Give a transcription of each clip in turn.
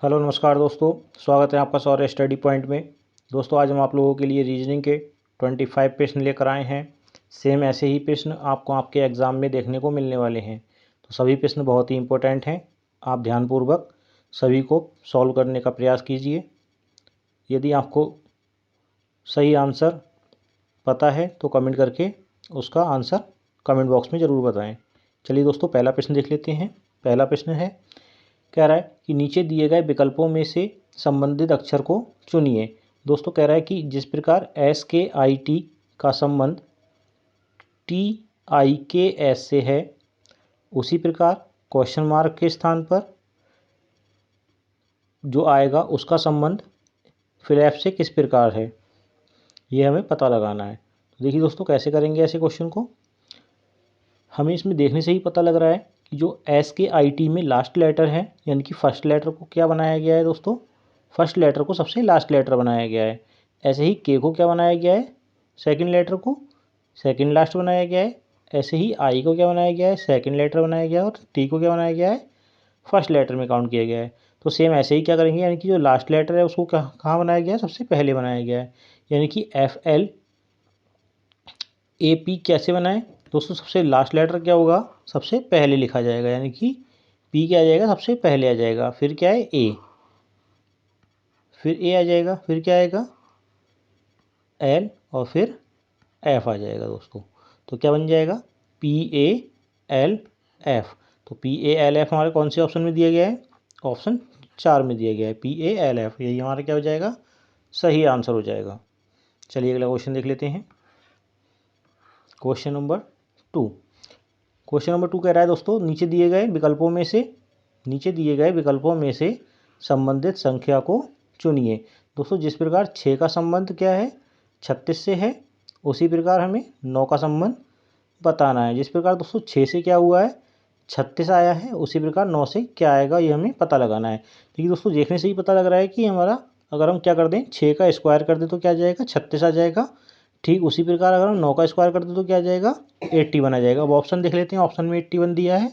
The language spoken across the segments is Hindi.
हेलो नमस्कार दोस्तों, स्वागत है आपका सौर्य स्टडी पॉइंट में। दोस्तों आज हम आप लोगों के लिए रीजनिंग के 25 प्रश्न लेकर आए हैं। सेम ऐसे ही प्रश्न आपको आपके एग्ज़ाम में देखने को मिलने वाले हैं। तो सभी प्रश्न बहुत ही इम्पोर्टेंट हैं। आप ध्यानपूर्वक सभी को सॉल्व करने का प्रयास कीजिए। यदि आपको सही आंसर पता है तो कमेंट करके उसका आंसर कमेंट बॉक्स में ज़रूर बताएँ। चलिए दोस्तों, पहला प्रश्न देख लेते हैं। पहला प्रश्न है, कह रहा है कि नीचे दिए गए विकल्पों में से संबंधित अक्षर को चुनिए। दोस्तों कह रहा है कि जिस प्रकार एस के आई टी का संबंध टी आई के एस से है, उसी प्रकार क्वेश्चन मार्क के स्थान पर जो आएगा उसका संबंध फिर एफ से किस प्रकार है, ये हमें पता लगाना है। तो देखिए दोस्तों, कैसे करेंगे ऐसे क्वेश्चन को। हमें इसमें देखने से ही पता लग रहा है कि जो एस के आई टी में लास्ट लेटर है, यानी कि फर्स्ट लेटर को क्या बनाया गया है दोस्तों, फर्स्ट लेटर को सबसे लास्ट लेटर बनाया गया है। ऐसे ही के को क्या बनाया गया है, सेकंड लेटर को सेकंड लास्ट बनाया गया है। ऐसे ही आई को क्या बनाया गया है, सेकंड लेटर बनाया गया है। और टी को क्या बनाया गया है, फर्स्ट लेटर में काउंट किया गया है। तो सेम ऐसे ही क्या करेंगे, यानी कि जो लास्ट लेटर है उसको कहाँ बनाया गया है, सबसे पहले बनाया गया है। यानी कि एफ एल ए पी कैसे बनाए दोस्तों, सबसे लास्ट लेटर क्या होगा, सबसे पहले लिखा जाएगा। यानी कि पी क्या आ जाएगा, सबसे पहले आ जाएगा। फिर क्या है, ए, फिर ए आ जाएगा। फिर क्या आएगा, एल, और फिर एफ आ जाएगा दोस्तों। तो क्या बन जाएगा, पी ए एल एफ। तो पी ए एल एफ हमारे कौन से ऑप्शन में दिया गया है, ऑप्शन 4 में दिया गया है, पी ए एल एफ। यही हमारा क्या हो जाएगा, सही आंसर हो जाएगा। चलिए अगला क्वेश्चन देख लेते हैं। Question number 2। क्वेश्चन नंबर 2 कह रहा है दोस्तों, नीचे दिए गए विकल्पों में से संबंधित संख्या को चुनिए। दोस्तों जिस प्रकार 6 का संबंध क्या है, 36 से है, उसी प्रकार हमें 9 का संबंध बताना है। जिस प्रकार दोस्तों 6 से क्या हुआ है, 36 आया है, उसी प्रकार 9 से क्या आएगा, ये हमें पता लगाना है। देखिए दोस्तों, देखने से ही पता लग रहा है कि हमारा, अगर हम क्या कर दें, 6 का स्क्वायर कर दें तो क्या आ जाएगा, 36 आ जाएगा। ठीक उसी प्रकार अगर हम 9 का स्क्वायर कर दें तो क्या आ जाएगा, 81 आ जाएगा। अब ऑप्शन देख लेते हैं, ऑप्शन में 81 दिया है।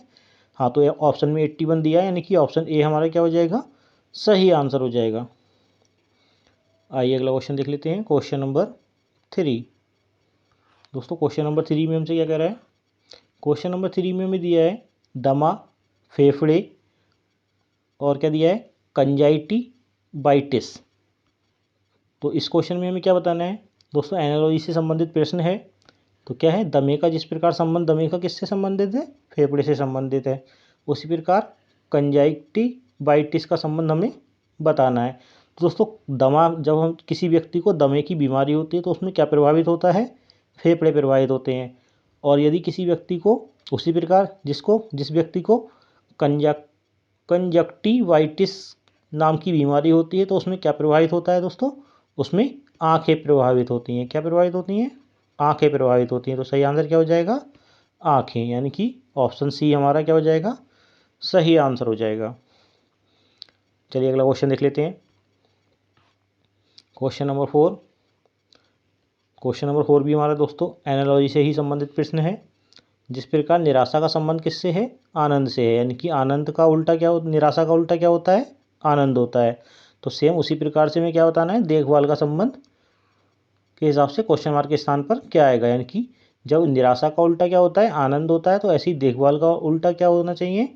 हाँ, तो ऑप्शन में 81 दिया है, यानी कि ऑप्शन ए हमारा क्या हो जाएगा, सही आंसर हो जाएगा। आइए अगला क्वेश्चन देख लेते हैं। Question number 3। दोस्तों क्वेश्चन नंबर 3 में हमसे क्या कह रहा है, क्वेश्चन नंबर 3 में हमें दिया है दमा, फेफड़े, और क्या दिया है, कंजाइटिवाइटिस। तो इस क्वेश्चन में हमें क्या बताना है दोस्तों, एनालॉजी से संबंधित प्रश्न है। तो क्या है, दमे का जिस प्रकार संबंध, दमे का किससे संबंधित है, फेफड़े से संबंधित है, उसी प्रकार कंजाइटिवाइटिस का संबंध हमें बताना है। तो दोस्तों दमा, जब हम किसी व्यक्ति को दमे की बीमारी होती है तो उसमें क्या प्रभावित होता है, फेफड़े प्रभावित होते हैं। और यदि किसी व्यक्ति को, उसी प्रकार जिस व्यक्ति को कंजक्टिवाइटिस नाम की बीमारी होती है तो उसमें क्या प्रभावित होता है दोस्तों, उसमें आंखें प्रभावित होती हैं। क्या प्रभावित होती हैं, आंखें प्रभावित होती हैं। तो सही आंसर क्या हो जाएगा, आंखें, यानी कि ऑप्शन सी हमारा क्या हो जाएगा, सही आंसर हो जाएगा। चलिए अगला क्वेश्चन देख लेते हैं। Question number 4। क्वेश्चन नंबर 4 भी हमारा दोस्तों एनालॉजी से ही संबंधित प्रश्न है। जिस प्रकार निराशा का संबंध किससे है, आनंद से है। यानी कि आनंद का उल्टा क्या, निराशा का उल्टा क्या होता है, आनंद होता है। तो सेम उसी प्रकार से हमें क्या बताना है, देखभाल का संबंध के हिसाब से क्वेश्चन मार्क के स्थान पर क्या आएगा। यानी कि जब निराशा का उल्टा क्या होता है, आनंद होता है, तो ऐसी देखभाल का उल्टा क्या होना चाहिए,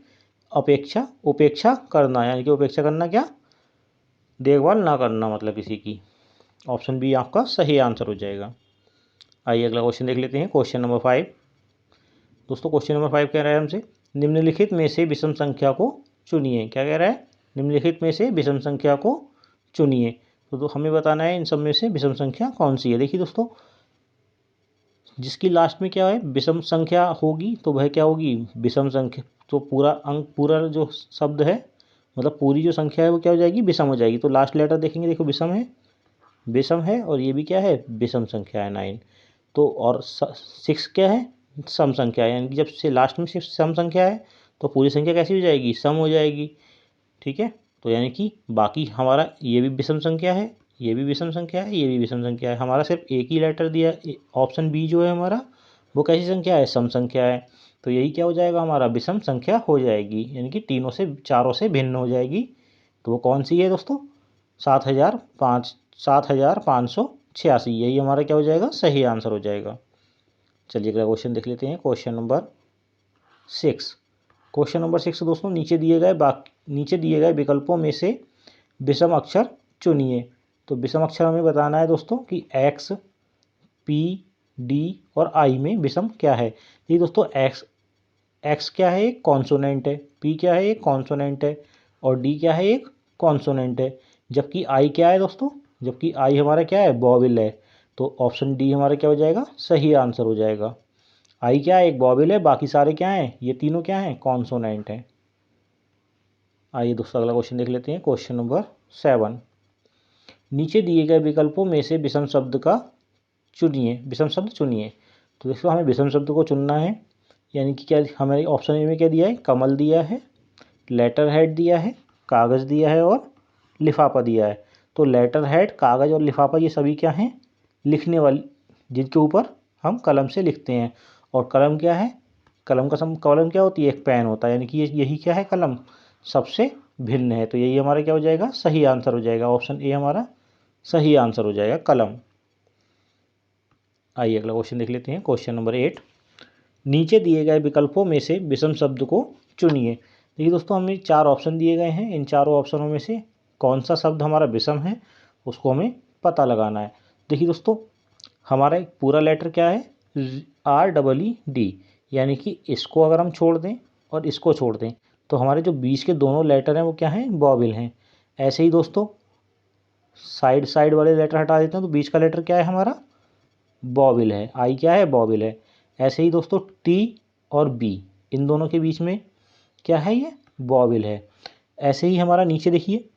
अपेक्षा, उपेक्षा करना। यानी कि उपेक्षा करना क्या, देखभाल ना करना, मतलब किसी की। ऑप्शन बी आपका सही आंसर हो जाएगा। आइए अगला क्वेश्चन देख लेते हैं। Question number 5। दोस्तों क्वेश्चन नंबर 5 कह रहा है हमसे, निम्नलिखित में से विषम संख्या को चुनिए। क्या कह रहा है, निम्नलिखित में से विषम संख्या को चुनिए। तो हमें बताना है इन सब में से विषम संख्या कौन सी है। देखिए दोस्तों, जिसकी लास्ट में क्या है, विषम संख्या होगी तो वह क्या होगी, विषम संख्या। तो पूरा अंक, पूरा जो शब्द है, मतलब पूरी जो संख्या है वो क्या हो जाएगी, विषम हो जाएगी। तो लास्ट लेटर देखेंगे, देखो विषम है, और ये भी क्या है, विषम संख्या है 9। तो और 6 क्या है, सम संख्या है। यानी कि जब से लास्ट में 6 सम संख्या है तो पूरी संख्या कैसी हो जाएगी, सम हो जाएगी। ठीक है, तो यानी कि बाकी हमारा ये भी विषम संख्या है, ये भी विषम संख्या है, ये भी विषम संख्या है। हमारा सिर्फ एक ही लेटर दिया, ऑप्शन बी जो है हमारा, वो कैसी संख्या है, सम संख्या है। तो यही क्या हो जाएगा, हमारा विषम संख्या हो जाएगी। यानी कि तीनों से, चारों से भिन्न हो जाएगी तो वो कौन सी है दोस्तों? 7,586, यही हमारा क्या हो जाएगा? सही आंसर हो जाएगा। चलिए अगला क्वेश्चन देख लेते हैं, क्वेश्चन नंबर 6। क्वेश्चन नंबर 6 दोस्तों, नीचे दिए गए विकल्पों में से विषम अक्षर चुनिए। तो विषम अक्षर हमें बताना है दोस्तों कि एक्स, पी, डी और आई में विषम क्या है। ये दोस्तों एक्स क्या है? एक कॉन्सोनेंट है। पी क्या है? एक कॉन्सोनेंट है। और डी क्या है? एक कॉन्सोनेंट है। जबकि आई क्या है दोस्तों? जबकि आई हमारा क्या है? वॉवेल है। तो ऑप्शन डी हमारा क्या हो जाएगा? सही आंसर हो जाएगा। आई क्या है? एक वॉवेल है, बाकी सारे क्या हैं? ये तीनों क्या हैं? कॉन्सोनेंट हैं। आइए दोस्तों अगला क्वेश्चन देख लेते हैं, क्वेश्चन नंबर 7। नीचे दिए गए विकल्पों में से विषम शब्द चुनिए। तो दोस्तों हमें विषम शब्द को चुनना है, यानी कि क्या हमारे ऑप्शन ए में क्या दिया है? कमल दिया है, लेटर हेड दिया है, कागज़ दिया है और लिफाफा दिया है। तो लेटर हेड, कागज़ और लिफाफा ये सभी क्या हैं? लिखने वाली, जिनके ऊपर हम कलम से लिखते हैं। और कलम क्या है? कलम क्या होती है? एक पेन होता है, यानी कि यही क्या है? कलम सबसे भिन्न है। तो यही हमारा क्या हो जाएगा? सही आंसर हो जाएगा। ऑप्शन ए हमारा सही आंसर हो जाएगा, कलम। आइए अगला क्वेश्चन देख लेते हैं, क्वेश्चन नंबर 8। नीचे दिए गए विकल्पों में से विषम शब्द को चुनिए। देखिए दोस्तों हमें 4 ऑप्शन दिए गए हैं, इन चारों ऑप्शनों में से कौन सा शब्द हमारा विषम है उसको हमें पता लगाना है। देखिए दोस्तों हमारा एक पूरा लेटर क्या है? REED, यानी कि इसको अगर हम छोड़ दें और इसको छोड़ दें तो हमारे जो बीच के दोनों लेटर हैं वो क्या हैं? वॉवेल हैं। ऐसे ही दोस्तों साइड वाले लेटर हटा देते हैं तो बीच का लेटर क्या है हमारा? वॉवेल है। आई क्या है? वॉवेल है। ऐसे ही दोस्तों टी और बी, इन दोनों के बीच में क्या है? ये वॉवेल है। ऐसे ही हमारा नीचे देखिए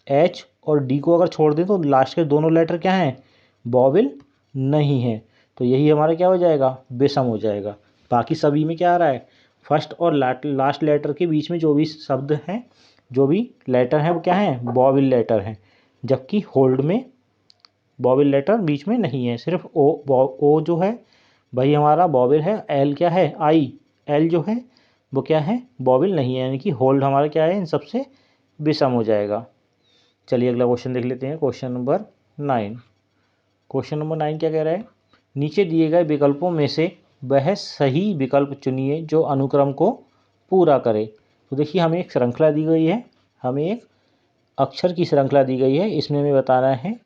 एच और डी को अगर छोड़ दें तो लास्ट के दोनों लेटर क्या हैं? वॉवेल नहीं है। तो यही हमारा क्या हो जाएगा? विषम हो जाएगा। बाकी सभी में क्या आ रहा है? फर्स्ट और लास्ट लेटर के बीच में जो भी शब्द हैं, जो भी लेटर हैं वो क्या हैं? वॉवेल लेटर हैं। जबकि होल्ड में वॉवेल लेटर बीच में नहीं है, सिर्फ ओ जो है भाई हमारा वॉवेल है। एल क्या है? आई, एल जो है वो क्या है? वॉवेल नहीं है, यानी कि होल्ड हमारा क्या है? इन सबसे विषम हो जाएगा। चलिए अगला क्वेश्चन देख लेते हैं, क्वेश्चन नंबर 9। क्वेश्चन नंबर 9 क्या कह रहा है? नीचे दिए गए विकल्पों में से वह सही विकल्प चुनिए जो अनुक्रम को पूरा करे। तो देखिए हमें एक श्रृंखला दी गई है, हमें एक अक्षर की श्रृंखला दी गई है। इसमें हमें बताना है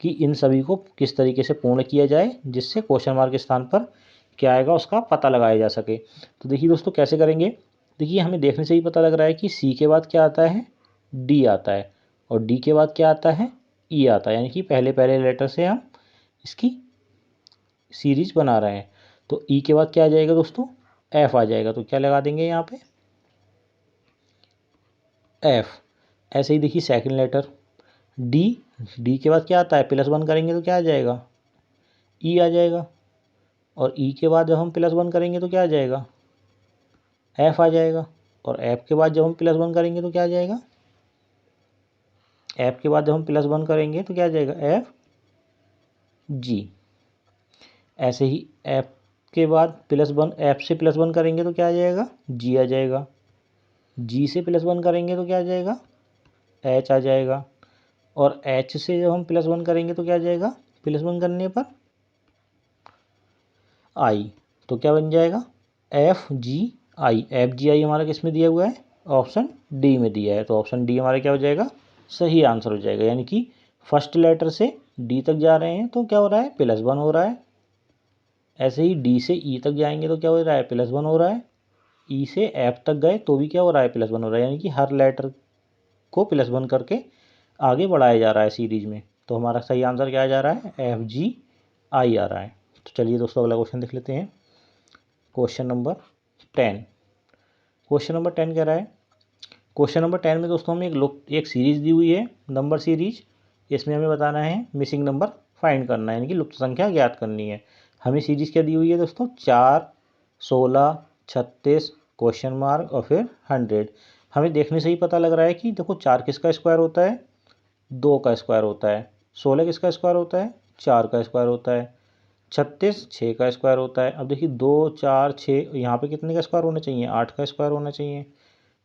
कि इन सभी को किस तरीके से पूर्ण किया जाए जिससे क्वेश्चन मार्क के स्थान पर क्या आएगा उसका पता लगाया जा सके। तो देखिए दोस्तों कैसे करेंगे? देखिए हमें देखने से ही पता लग रहा है कि सी के बाद क्या आता है? डी आता है। और डी के बाद क्या आता है? ई आता है, यानी कि पहले पहले लेटर से हम इसकी सीरीज बना रहे हैं। तो ई के बाद क्या आ जाएगा दोस्तों? एफ आ जाएगा। तो क्या लगा देंगे यहाँ पे? एफ। ऐसे ही देखिए सेकंड लेटर डी, डी के बाद क्या आता है? +1 करेंगे तो क्या आ जाएगा? ई आ जाएगा। और ई के बाद जब हम +1 करेंगे तो क्या आ जाएगा? एफ आ जाएगा। और एफ के बाद जब हम +1 करेंगे तो क्या आ जाएगा? एफ के बाद जब हम +1 करेंगे तो क्या आ जाएगा? F G. ऐसे ही एफ के बाद +1, एफ से +1 करेंगे तो क्या आ जाएगा? जी आ जाएगा। जी से +1 करेंगे तो क्या आ जाएगा? एच आ जाएगा। और एच से जब हम +1 करेंगे तो क्या आ जाएगा? +1 करने पर आई। तो क्या बन जाएगा? एफ जी आई। एफ जी आई हमारा किस में दिया हुआ है? ऑप्शन डी में दिया है। तो ऑप्शन डी हमारा क्या हो जाएगा? सही आंसर हो जाएगा। यानी कि फर्स्ट लेटर से डी तक जा रहे हैं तो क्या हो रहा है? +1 हो रहा है। ऐसे ही डी से ई तक जाएंगे तो क्या हो रहा है? +1 हो रहा है। ई से एफ तक गए तो भी क्या हो रहा है? +1 हो रहा है। यानी कि हर लेटर को +1 करके आगे बढ़ाया जा रहा है सीरीज में। तो हमारा सही आंसर क्या जा रहा है? एफ जी आई आ रहा है। तो चलिए दोस्तों अगला क्वेश्चन देख लेते हैं, क्वेश्चन नंबर 10। क्वेश्चन नंबर 10 कह रहा है, क्वेश्चन नंबर 10 में दोस्तों हमें एक सीरीज़ दी हुई है, नंबर सीरीज। इसमें हमें बताना है मिसिंग नंबर फाइंड करना है, यानी कि लुप्त संख्या ज्ञात करनी है। हमें सीरीज क्या दी हुई है दोस्तों? 4, 16, 36, क्वेश्चन मार्क और फिर 100। हमें देखने से ही पता लग रहा है कि देखो 4 किसका स्क्वायर होता है? 2 का स्क्वायर होता है। 16 किसका स्क्वायर होता है? 4 का स्क्वायर होता है। 36 6 का स्क्वायर होता है। अब देखिए 2 4 6, यहाँ पे कितने का स्क्वायर होना चाहिए? 8 का स्क्वायर होना चाहिए।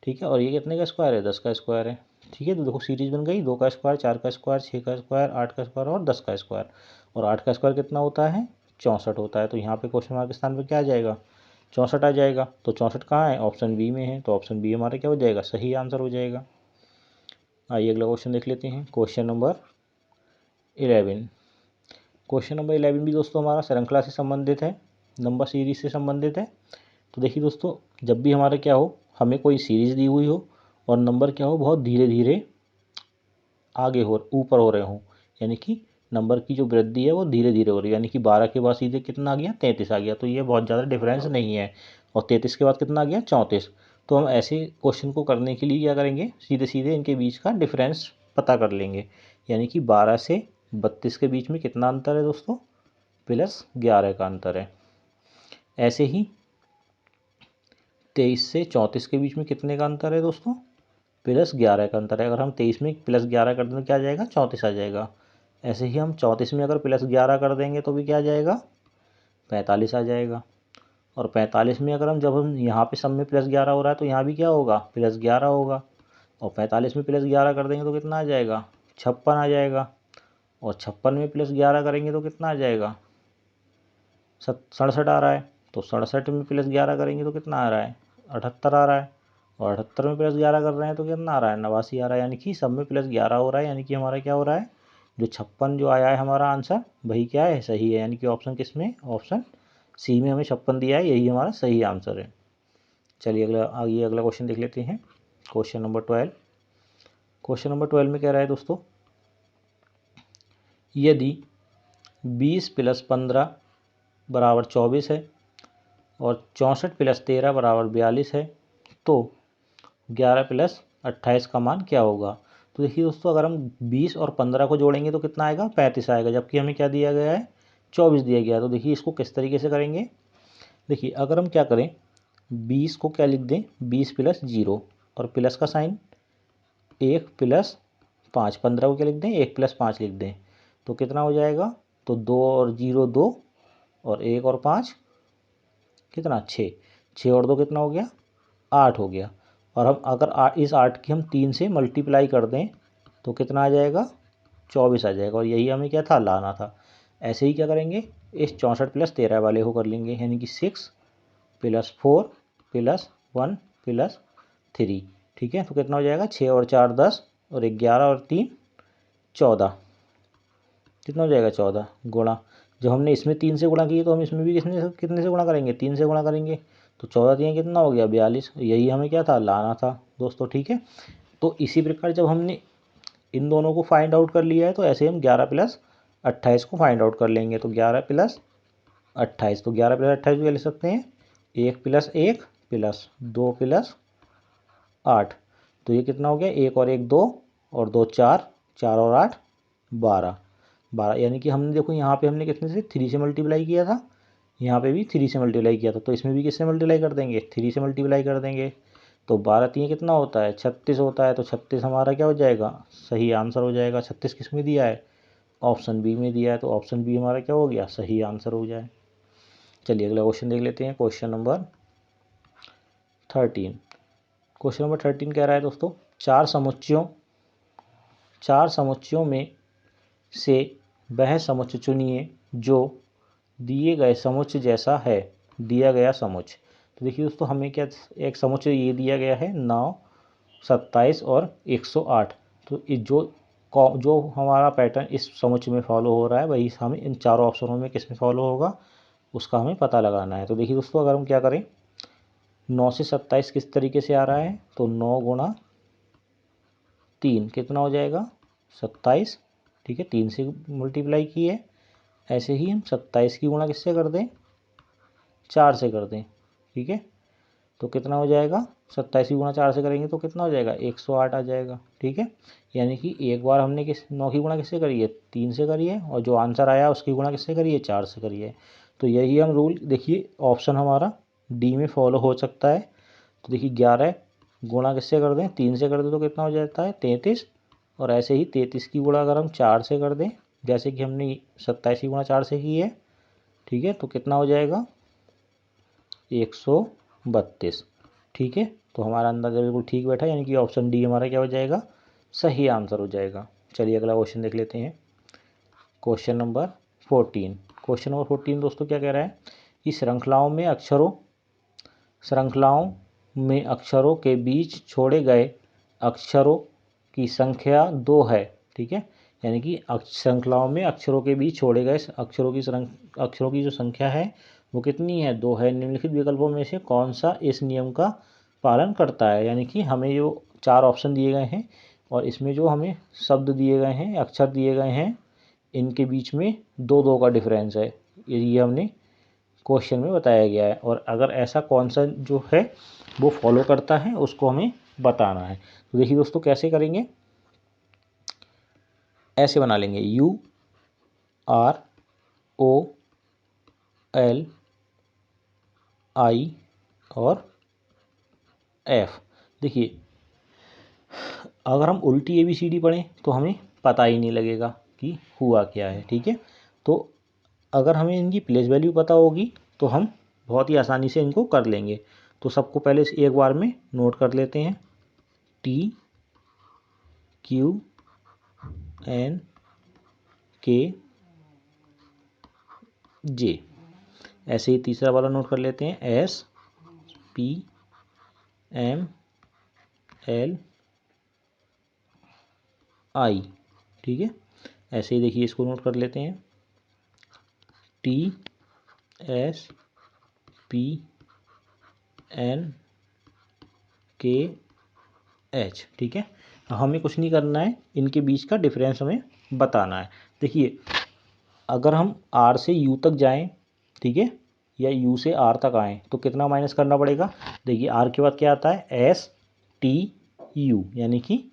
ठीक है, और ये कितने का स्क्वायर है? 10 का स्क्वायर है। ठीक है, तो देखो सीरीज बन गई, 2 का स्क्वायर, 4 का स्क्वायर, 6 का स्क्वायर, 8 का स्क्वायर और 10 का स्क्वायर। और 8 का स्क्वायर कितना होता है? 64 होता है। तो यहाँ पे क्वेश्चन मार्क के स्थान पर क्या आ जाएगा? 64 आ जाएगा। तो 64 कहाँ है? ऑप्शन बी में है। तो ऑप्शन बी हमारा क्या हो जाएगा? सही आंसर हो जाएगा। आइए अगला क्वेश्चन देख लेते हैं। Question number 11। क्वेश्चन नंबर 11 भी दोस्तों हमारा श्रृंखला से संबंधित है, नंबर सीरीज से संबंधित है। तो देखिए दोस्तों, जब भी हमारे क्या हो, हमें कोई सीरीज दी हुई हो और नंबर क्या हो, बहुत धीरे धीरे आगे हो, ऊपर हो रहे हों, यानी कि नंबर की जो वृद्धि है वो धीरे धीरे हो रही है, यानी कि 12 के बाद सीधे कितना आ गया? 33 आ गया। तो ये बहुत ज़्यादा डिफरेंस नहीं है। और 33 के बाद कितना आ गया? 34। तो हम ऐसे क्वेश्चन को करने के लिए क्या करेंगे? सीधे सीधे इनके बीच का डिफरेंस पता कर लेंगे। यानी कि 12 से 32 के बीच में कितना अंतर है दोस्तों? +11 का अंतर है। ऐसे ही 23 से 34 के बीच में कितने का अंतर है दोस्तों? +11 का अंतर है। अगर हम 23 में +11 कर दें तो क्या आ जाएगा? 34 आ जाएगा। ऐसे ही हम 34 में अगर +11 कर देंगे तो भी क्या आ जाएगा? 45 आ जाएगा। और 45 में अगर जब हम यहाँ पे सब में +11 हो रहा है तो यहाँ भी क्या होगा? +11 होगा। और 45 में +11 कर देंगे तो कितना आ जाएगा? 56 आ जाएगा। और 56 में +11 करेंगे तो कितना आ जाएगा? 67 आ रहा है। तो 67 में +11 करेंगे तो कितना आ रहा है? 78 आ रहा है। और 78 में +11 कर रहे हैं तो कितना आ रहा है? 89 आ रहा है। यानी कि सब में +11 हो रहा है। यानी कि हमारा क्या हो रहा है? जो 56 जो आया है हमारा आंसर, वही क्या है? सही है। यानी कि ऑप्शन किस में? ऑप्शन सी में हमें 56 दिया है, यही हमारा सही आंसर है। चलिए अगला क्वेश्चन देख लेते हैं। Question number 12। क्वेश्चन नंबर 12 में कह रहा है दोस्तों, यदि 20 + 15 = 24 है और 64 + 13 = 42 है, तो 11 + 28 का मान क्या होगा? तो देखिए दोस्तों, अगर हम 20 और 15 को जोड़ेंगे तो कितना आएगा? 35 आएगा। जबकि हमें क्या दिया गया है? 24 दिया गया है। तो देखिए इसको किस तरीके से करेंगे? देखिए अगर हम क्या करें, 20 को क्या लिख दें? 20 + 0 और प्लस का साइन, 1 + 5। 15 को क्या लिख दें? 1 + 5 लिख दें। तो कितना हो जाएगा? तो 2 और 0 2 और 1 और 5 कितना? 6। 6 और 2 कितना हो गया? 8 हो गया। और हम अगर इस 8 की हम 3 से मल्टीप्लाई कर दें तो कितना आ जाएगा? 24 आ जाएगा। और यही हमें क्या था? लाना था। ऐसे ही क्या करेंगे? इस 64 + 13 वाले को कर लेंगे, यानी कि 6 + 4 + 1 + 3। ठीक है, तो कितना हो जाएगा? 6 और 4 10 और 11 और 3 14। कितना हो जाएगा? 14 गुणा, जब हमने इसमें 3 से गुणा किए तो हम इसमें भी कितने से गुणा करेंगे? 3 से गुणा करेंगे। तो 14 3 कितना हो गया? 42। यही हमें क्या था? लाना था दोस्तों। ठीक है, तो इसी प्रकार जब हमने इन दोनों को फाइंड आउट कर लिया है तो ऐसे हम 11 + 28 को फाइंड आउट कर लेंगे। तो 11 + 28, तो 11 + 28 भी ले सकते हैं। 1 + 1 + 2 + 8। तो ये कितना हो गया? 1 और 1 2 और 2 4, 4 और 8 12। 12 यानी कि हमने देखो यहाँ पे हमने कितने से? 3 से मल्टीप्लाई किया था, यहाँ पे भी 3 से मल्टीप्लाई किया था। तो इसमें भी किससे मल्टीप्लाई कर देंगे? 3 से मल्टीप्लाई कर देंगे। तो 12 3 कितना होता है? 36 होता है। तो 36 हमारा क्या हो जाएगा? सही आंसर हो जाएगा। 36 किस में दिया है? ऑप्शन बी में दिया है। तो ऑप्शन बी हमारा क्या हो गया? सही आंसर हो जाए। चलिए अगला क्वेश्चन देख लेते हैं। Question number 13। क्वेश्चन नंबर 13 कह रहा है दोस्तों, चार समुच्चयों में से वह समुच्चय चुनिए जो दिए गए समुच्चय जैसा है। दिया गया समुच्चय, तो देखिए दोस्तों हमें क्या एक समुच्चय ये दिया गया है 9 27 और 108। तो जो हमारा पैटर्न इस समुच्चय में फॉलो हो रहा है वही हमें इन चारों ऑप्शनों में किस में फॉलो होगा उसका हमें पता लगाना है। तो देखिए दोस्तों, अगर हम क्या करें, 9 से 27 किस तरीके से आ रहा है? तो 9 × 3 कितना हो जाएगा? 27। ठीक है, 3 से मल्टीप्लाई की है। ऐसे ही हम 27 की गुणा किससे कर दें? 4 से कर दें। ठीक है, तो कितना हो जाएगा? 27 की गुणा 4 से करेंगे तो कितना हो जाएगा? 108 आ जाएगा। ठीक है, यानी कि एक बार हमने 9 की गुणा किससे करी है? 3 से करी है, और जो आंसर आया उसकी गुणा किससे करी है? 4 से करी है। तो यही हम रूल, देखिए ऑप्शन हमारा डी में फॉलो हो सकता है। तो देखिए 11 गुणा किससे कर दें? 3 से कर दें तो कितना हो जाता है? 33। और ऐसे ही 33 की गुणा अगर हम 4 से कर दें, जैसे कि हमने 27 की गुणा 4 से की है, ठीक है, तो कितना हो जाएगा? 132। ठीक है, तो हमारा अंदाजा बिल्कुल ठीक बैठा, यानी कि ऑप्शन डी हमारा क्या हो जाएगा? सही आंसर हो जाएगा। चलिए अगला क्वेश्चन देख लेते हैं। Question number 14। क्वेश्चन नंबर 14 दोस्तों क्या कह रहा है कि श्रृंखलाओं में अक्षरों के बीच छोड़े गए अक्षरों की संख्या 2 है। ठीक है, यानी कि श्रृंखलाओं में अक्षरों के बीच छोड़े गए अक्षरों की जो संख्या है वो कितनी है, 2 है। निम्नलिखित विकल्पों में से कौन सा इस नियम का पालन करता है। यानी कि हमें जो 4 ऑप्शन दिए गए हैं और इसमें जो हमें शब्द दिए गए हैं, अक्षर दिए गए हैं, इनके बीच में 2-2 का डिफरेंस है, ये हमने क्वेश्चन में बताया गया है। और अगर ऐसा कौन सा जो है वो फॉलो करता है उसको हमें बताना है। तो देखिए दोस्तों कैसे करेंगे, ऐसे बना लेंगे UROLI और F। देखिए अगर हम उल्टी ABCD पढ़ें तो हमें पता ही नहीं लगेगा कि हुआ क्या है। ठीक है, तो अगर हमें इनकी प्लेस वैल्यू पता होगी तो हम बहुत ही आसानी से इनको कर लेंगे। तो सबको पहले एक बार में नोट कर लेते हैं, TQNK J। ऐसे ही तीसरा वाला नोट कर लेते हैं, SPMLI। ठीक है, ऐसे ही देखिए इसको नोट कर लेते हैं, TSPNKH। ठीक है, हमें कुछ नहीं करना है, इनके बीच का डिफरेंस हमें बताना है। देखिए अगर हम R से U तक जाएं, ठीक है, या U से R तक आएँ तो कितना माइनस करना पड़ेगा। देखिए R के बाद क्या आता है, STU, यानी कि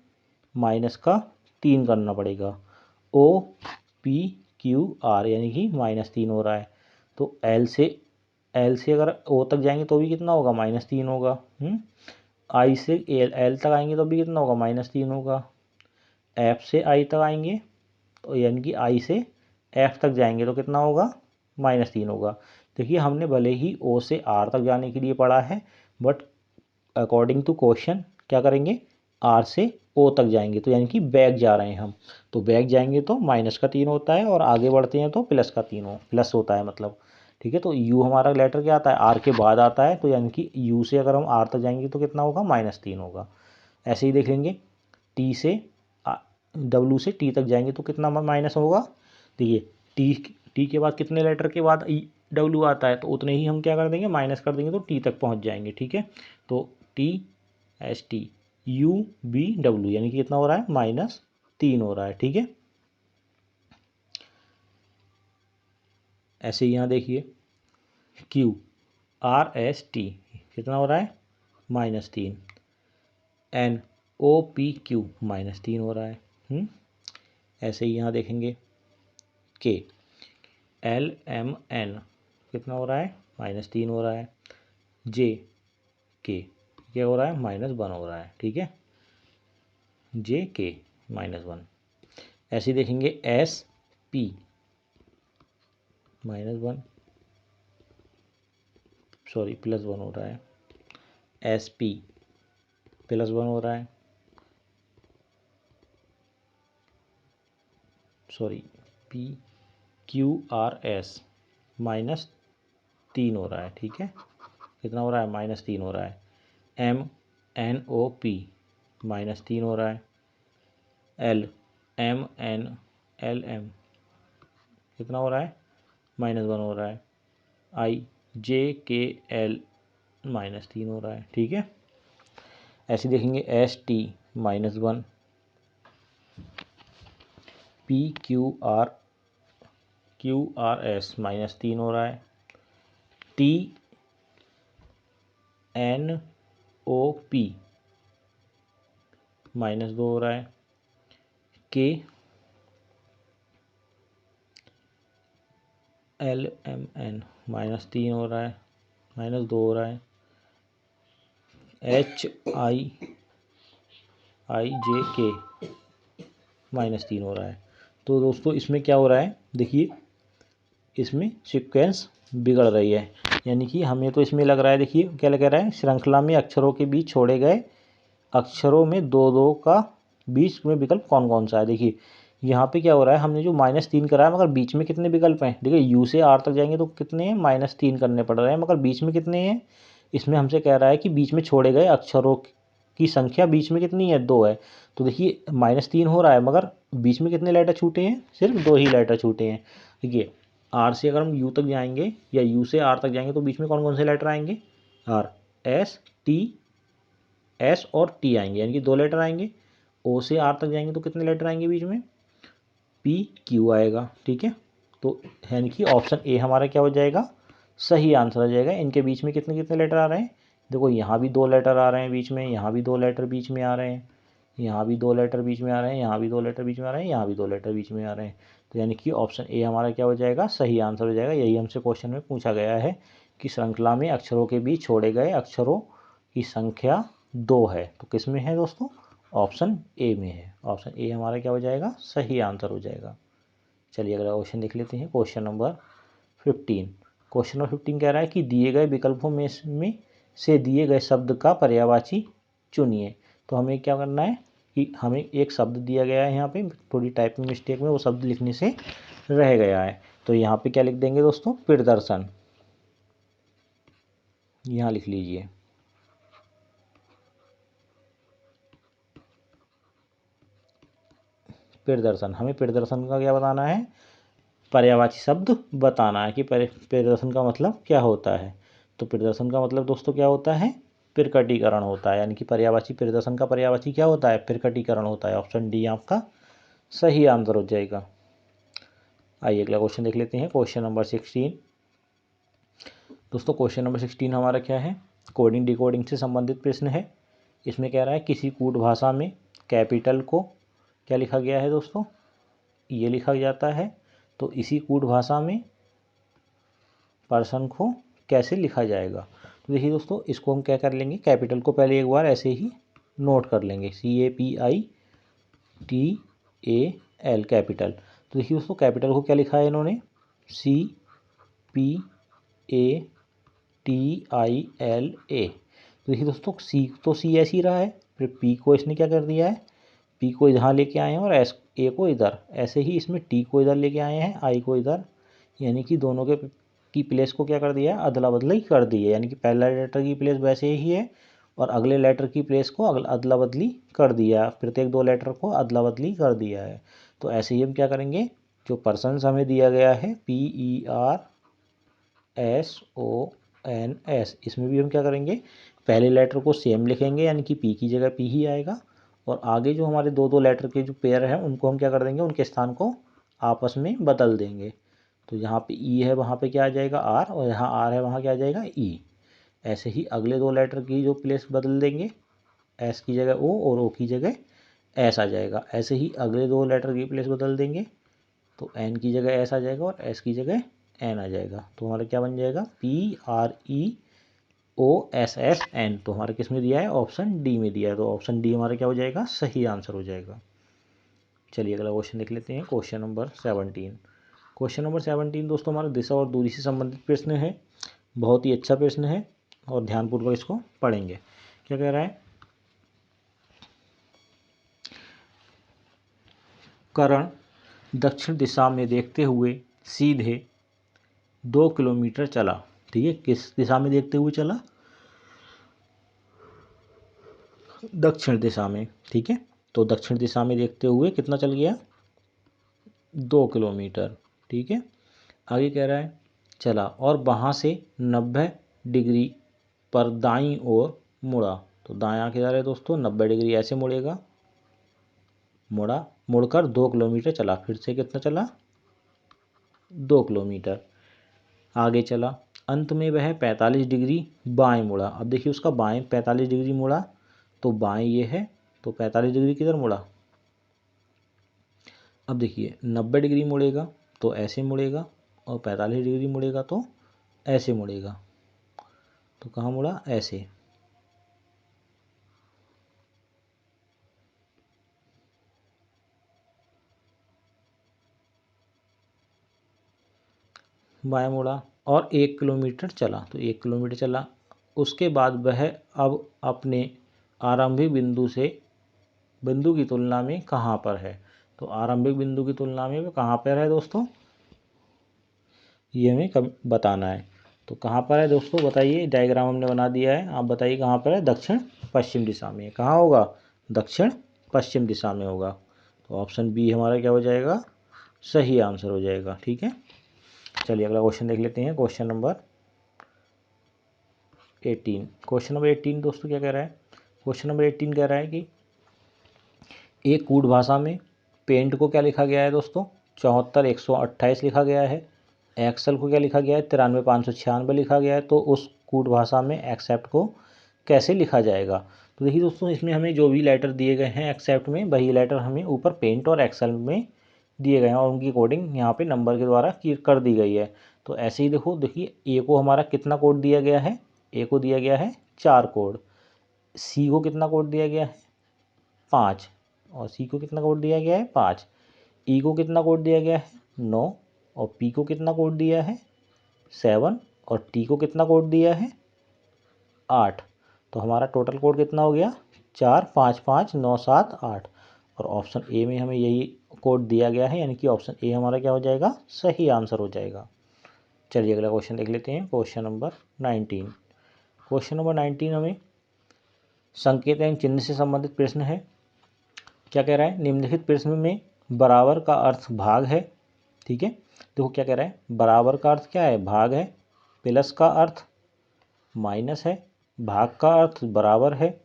माइनस का 3 करना पड़ेगा। OPQR यानी कि -3 हो रहा है। तो L से अगर O तक जाएंगे तो भी कितना होगा, -3 होगा। I से L तक आएंगे तो भी कितना होगा, -3 होगा। F से I तक आएंगे तो यानी कि I से F तक जाएंगे तो कितना होगा, -3 होगा। देखिए हमने भले ही O से R तक जाने के लिए पढ़ा है, बट अकॉर्डिंग टू क्वेश्चन क्या करेंगे, R से O तक जाएंगे तो यानी कि बैक जा रहे हैं हम, तो बैक जाएंगे तो -3 होता है और आगे बढ़ते हैं तो प्लस होता है मतलब। ठीक है, तो U हमारा लेटर क्या आता है, R के बाद आता है, तो यानी कि U से अगर हम R तक जाएंगे तो कितना होगा, -3 होगा। ऐसे ही देख लेंगे, W से T तक जाएंगे तो कितना माइनस होगा। देखिए T के बाद कितने लेटर के बाद W आता है, तो उतने ही हम क्या कर देंगे, माइनस कर देंगे तो T तक पहुंच जाएंगे। ठीक है, तो TSTUBW यानी कि कितना हो रहा है, -3 हो रहा है। ठीक है, ऐसे यहाँ देखिए QRST कितना हो रहा है, -3। NOPQ -3 हो रहा है। ऐसे ही यहाँ देखेंगे KLMN कितना हो रहा है, -3 हो रहा है। JK क्या हो रहा है, -1 हो रहा है। ठीक है, JK -1। ऐसे ही देखेंगे SP -1 सॉरी +1 हो रहा है। SP +1 हो रहा है, सॉरी PQRS -3 हो रहा है। ठीक है, कितना हो रहा है, -3 हो रहा है। MNOP -3 हो रहा है। LMNLM कितना हो रहा है, -1 हो रहा है। IJKL -3 हो रहा है। ठीक है, ऐसे देखेंगे ST -1, PQRS -3 हो रहा है। TNOP -2 हो रहा है। KLMN -3 हो रहा है, -2 हो रहा है। HIJK -3 हो रहा है। तो दोस्तों इसमें क्या हो रहा है, देखिए इसमें सीक्वेंस बिगड़ रही है, यानी कि हमें तो इसमें लग रहा है, देखिए क्या लग रहा है, श्रृंखला में अक्षरों के बीच छोड़े गए अक्षरों में 2-2 का बीच में विकल्प कौन कौन सा है। देखिए यहाँ पे क्या हो रहा है, हमने जो -3 करा है, मगर बीच में कितने विकल्प हैं। देखिए यू से आर तक जाएंगे तो कितने हैं, -3 करने पड़ रहे हैं, मगर बीच में कितने हैं। इसमें हमसे कह रहा है कि बीच में छोड़े गए अक्षरों की संख्या बीच में कितनी है, 2 है। तो देखिए -3 हो रहा है, मगर बीच में कितने लेटर छूटे हैं, सिर्फ 2 ही लेटर छूटे हैं। देखिए आर से अगर हम यू तक जाएंगे या यू से आर तक जाएंगे तो बीच में कौन कौन से लेटर आएंगे, आर, एस, टी, एस और टी आएंगे, यानी कि 2 लेटर आएंगे। ओ से आर तक जाएंगे तो कितने लेटर आएंगे बीच में, पी, क्यू आएगा। ठीक है, तो यानी कि ऑप्शन ए हमारा क्या हो जाएगा, सही आंसर हो जाएगा। इनके बीच में कितने कितने लेटर आ रहे हैं, देखो यहाँ भी 2 लेटर आ रहे हैं बीच में, यहाँ भी 2 लेटर बीच में आ रहे हैं, यहाँ भी 2 लेटर बीच में आ रहे हैं, यहाँ भी 2 लेटर बीच में आ रहे हैं, यहाँ भी 2 लेटर बीच में आ रहे हैं। तो यानी कि ऑप्शन ए हमारा क्या हो जाएगा, सही आंसर हो जाएगा। यही हमसे क्वेश्चन में पूछा गया है कि श्रृंखला में अक्षरों के बीच छोड़े गए अक्षरों की संख्या 2 है। तो किस में है दोस्तों, ऑप्शन ए में है। ऑप्शन ए हमारा क्या हो जाएगा, सही आंसर हो जाएगा। चलिए अगला क्वेश्चन देख लेते हैं, क्वेश्चन नंबर 15। क्वेश्चन नंबर 15 कह रहा है कि दिए गए विकल्पों में से दिए गए शब्द का पर्यायवाची चुनिए। तो हमें क्या करना है कि हमें एक शब्द दिया गया है, यहाँ पे थोड़ी टाइपिंग मिस्टेक में वो शब्द लिखने से रह गया है। तो यहाँ पे क्या लिख देंगे दोस्तों, प्रदर्शन, यहाँ लिख लीजिए। प्रदर्शन, हमें प्रदर्शन का क्या बताना है, पर्यायवाची शब्द बताना है कि प्रदर्शन का मतलब क्या होता है। तो प्रदर्शन का मतलब दोस्तों क्या होता है, प्रकटीकरण होता है। यानी कि पर्यायवाची, प्रदर्शन का पर्यायवाची क्या होता है, प्रकटीकरण होता है। ऑप्शन डी आपका सही आंसर हो जाएगा। आइए अगला क्वेश्चन देख लेते हैं, क्वेश्चन नंबर 16। दोस्तों क्वेश्चन नंबर 16 हमारा क्या है, कोडिंग डिकोडिंग से संबंधित प्रश्न है। इसमें कह रहा है किसी कूट भाषा में कैपिटल को क्या लिखा गया है दोस्तों, ये लिखा जाता है। तो इसी कूट भाषा में पर्सन को कैसे लिखा जाएगा। तो देखिए दोस्तों, इसको हम क्या कर लेंगे, कैपिटल को पहले एक बार ऐसे ही नोट कर लेंगे, CAPITAL कैपिटल। तो देखिए दोस्तों, कैपिटल को क्या लिखा है इन्होंने, CPATILA। तो देखिए दोस्तों, सी तो सी ऐसे ही रहा है, फिर पी को इसने क्या कर दिया है, पी को यहाँ लेके आए हैं और ए को इधर, ऐसे ही इसमें टी को इधर लेके आए हैं, आई को इधर, यानी कि दोनों के की प्लेस को क्या कर दिया है, अदला बदली कर दी है। यानी कि पहला लेटर की प्लेस वैसे ही है और अगले लेटर की प्लेस को अदला बदली कर दिया, प्रत्येक 2 लेटर को अदला बदली कर दिया है। तो ऐसे ही हम क्या करेंगे, जो पर्सन्स हमें दिया गया है PERSONS, इसमें भी हम क्या करेंगे, पहले लेटर को सेम लिखेंगे, यानी कि पी की जगह पी ही आएगा, और आगे जो हमारे 2 लेटर के जो पेयर हैं उनको हम क्या कर देंगे, उनके स्थान को आपस में बदल देंगे। तो यहाँ पे ई है, वहाँ पे क्या आ जाएगा, आर, और यहाँ आर है, वहाँ क्या आ जाएगा, ई। ऐसे ही अगले 2 लेटर की जो प्लेस बदल देंगे, एस की जगह ओ और ओ की जगह एस आ जाएगा। ऐसे ही अगले 2 लेटर की प्लेस बदल देंगे, तो एन की जगह एस आ जाएगा और एस की जगह एन आ जाएगा। तो हमारा क्या बन जाएगा, PREOSSN। तो हमारा किस में दिया है, ऑप्शन डी में दिया है। तो ऑप्शन डी हमारा क्या हो जाएगा, सही आंसर हो जाएगा। चलिए अगला क्वेश्चन देख लेते हैं, क्वेश्चन नंबर 17। क्वेश्चन नंबर 17 दोस्तों हमारा दिशा और दूरी से संबंधित प्रश्न है। बहुत ही अच्छा प्रश्न है और ध्यानपूर्वक इसको पढ़ेंगे। क्या कह रहा है, करण दक्षिण दिशा में देखते हुए सीधे 2 किलोमीटर चला। ठीक है, किस दिशा में देखते हुए चला, दक्षिण दिशा में। ठीक है, तो दक्षिण दिशा में देखते हुए कितना चल गया, 2 किलोमीटर। ठीक है, आगे कह रहा है चला और वहाँ से 90 डिग्री पर दाईं ओर मुड़ा। तो दायां किधर है दोस्तों, 90 डिग्री ऐसे मुड़ेगा, मुड़ा, मुड़कर 2 किलोमीटर चला। फिर से कितना चला, 2 किलोमीटर। आगे चला, अंत में वह 45 डिग्री बाएं मुड़ा। अब देखिए उसका बाएं 45 डिग्री मुड़ा, तो बाएं ये है, तो 45 डिग्री किधर मुड़ा, अब देखिए 90 डिग्री मुड़ेगा तो ऐसे मुड़ेगा, और 45 डिग्री मुड़ेगा तो ऐसे मुड़ेगा। तो कहाँ मुड़ा, ऐसे। बाएं मुड़ा और 1 किलोमीटर चला। तो 1 किलोमीटर चला, उसके बाद वह अब अपने आरंभिक बिंदु से बिंदु की तुलना में कहाँ पर है। तो आरंभिक बिंदु की तुलना में कहाँ पर है दोस्तों, ये हमें कब बताना है। तो कहाँ पर है दोस्तों बताइए, डायग्राम हमने बना दिया है, आप बताइए कहाँ पर है। दक्षिण पश्चिम दिशा में। कहाँ होगा, दक्षिण पश्चिम दिशा में होगा। तो ऑप्शन बी हमारा क्या हो जाएगा, सही आंसर हो जाएगा। ठीक है, चलिए अगला क्वेश्चन देख लेते हैं। Question number 18। क्वेश्चन नंबर 18 दोस्तों क्या कह रहा है, क्वेश्चन नंबर 18 कह रहा है कि एक कूट भाषा में पेंट को क्या लिखा गया है दोस्तों, 74,128 लिखा गया है। एक्सेल को क्या लिखा गया है, 93,596 लिखा गया है। तो उस कूट भाषा में एक्सेप्ट को कैसे लिखा जाएगा। तो देखिए दोस्तों, इसमें हमें जो भी लेटर दिए गए हैं एक्सेप्ट में, वही लेटर हमें ऊपर पेंट और एक्सेल में दिए गए हैं और उनकी कोडिंग यहाँ पे नंबर के द्वारा कर दी गई है। तो ऐसे ही देखिए ए को हमारा कितना कोड दिया गया है, ए को दिया गया है 4 कोड, सी को कितना कोड दिया गया है 5, और सी को कितना कोड दिया गया है 5, ई को कितना कोड दिया गया है 9, और पी को कितना कोड दिया है 7, और टी को कितना कोड दिया है 8। तो हमारा टोटल कोड कितना हो गया 4 5 5 9 7 8, और ऑप्शन ए में हमें यही कोड दिया गया है, यानी कि ऑप्शन ए हमारा क्या हो जाएगा, सही आंसर हो जाएगा। चलिए अगला क्वेश्चन देख लेते हैं। Question number 19। क्वेश्चन नंबर 19 हमें संकेत एवं चिन्ह से संबंधित प्रश्न है। क्या कह रहा है, निम्नलिखित प्रश्न में बराबर का अर्थ भाग है। ठीक है, देखो क्या कह रहा है, बराबर का अर्थ क्या है, भाग है। प्लस का अर्थ माइनस है। भाग का अर्थ बराबर है,